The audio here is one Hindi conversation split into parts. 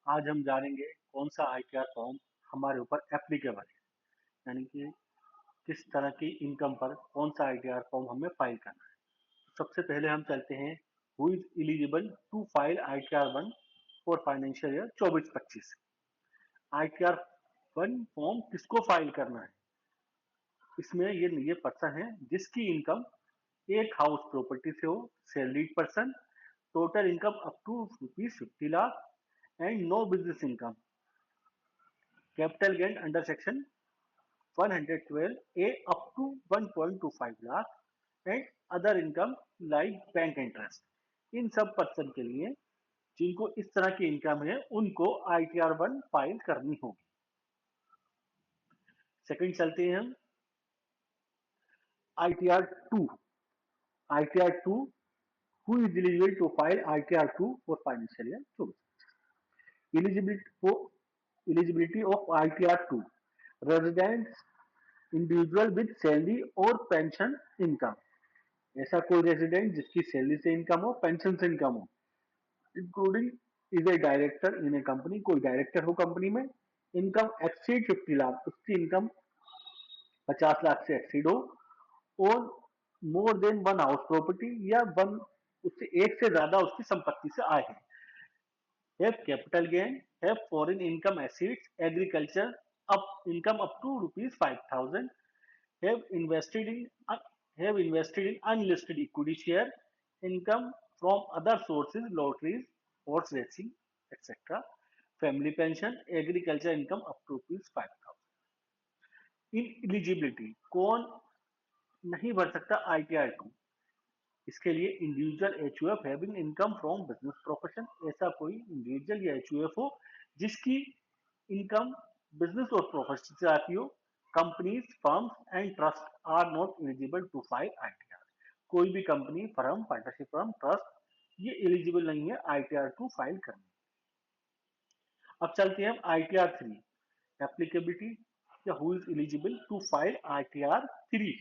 आज हम जानेंगे कौन सा आईटीआर फॉर्म हमारे ऊपर एप्लीकेबल है, यानी कि किस तरह की इनकम पर कौन सा आईटीआर फॉर्म हमें फाइल करना है। तो सबसे पहले हम चलते हैं who is eligible to file ITR one for financial year 24-25। ITR one form किसको फाइल करना है? इसमें ये पर्सन है जिसकी इनकम एक हाउस प्रॉपर्टी से हो, salaried person, total income up to ₹50 lakh and no business income, capital gain under section 112A up to 1.25 lakh and other income like bank interest। इन सब पर्सन के लिए जिनको इस तरह की इनकम है उनको आईटीआर वन फाइल करनी होगी। सेकंड चलते हैं हम ITR two. ITR two, who is eligible to file ITR two for financial year 24। Eligibility of ITR two: residents, individual with salary और पेंशन इनकम। ऐसा कोई रेजिडेंट जिसकी सैलरी से इनकम हो, पेंशन से इनकम हो, including is a director in a company, कोई डायरेक्टर हो कंपनी में, इनकम एक्सीड 50 लाख, उसकी इनकम 50 लाख से एक्सीड हो, और more than one house property, या वन उससे एक से ज्यादा उसकी संपत्ति से आए हैं। Have capital gain, have foreign income assets, agriculture up income up to ₹5,000, have invested in have invested in unlisted equity share, income from other sources, lotteries, horse racing, etc., family pension, agriculture income up to ₹5,000। In eligibility कौन नहीं भर सकता आईटीआर टू? इसके लिए individual HUF having income from business profession, ऐसा कोई इंडिविजुअल या एचयूएफ हो जिसकी इनकम बिजनेस और प्रोफेशन से आती हो। Companies, firms and trust are not eligible to file ITR. कोई भी company, firm, partnership firm, trust ये एलिजिबल नहीं है आईटीआर टू फाइल करने। अब चलते हैं हम आईटीआर थ्री, एप्लीकेबिलिटी या who is eligible to file ITR three.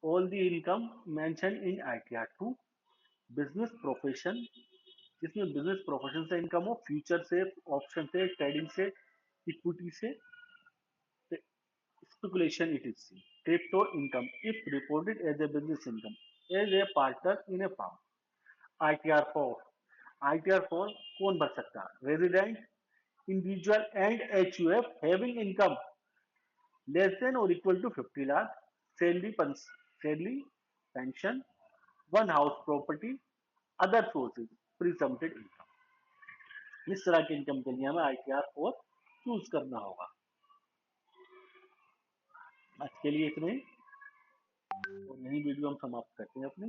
All the income mention in ITR two, business profession, जिसमें बिजनेस प्रोफेशन से इनकम हो, फ्यूचर से, ऑप्शन से, ट्रेडिंग से, इक्विटी से, speculation etc. Crypto income if reported as a business income as a partner in a firm। ITR 4, ITR 4 कौन भर सकता है? Resident, individual and HUF having income less than और equal to 50 lakh, salary, pension, one house property, other sources, presumptive income. इस तरह की इनकम के लिए हमें ITR 4 चूज करना होगा। आज के लिए इतने, और नई वीडियो हम समाप्त करते हैं अपने।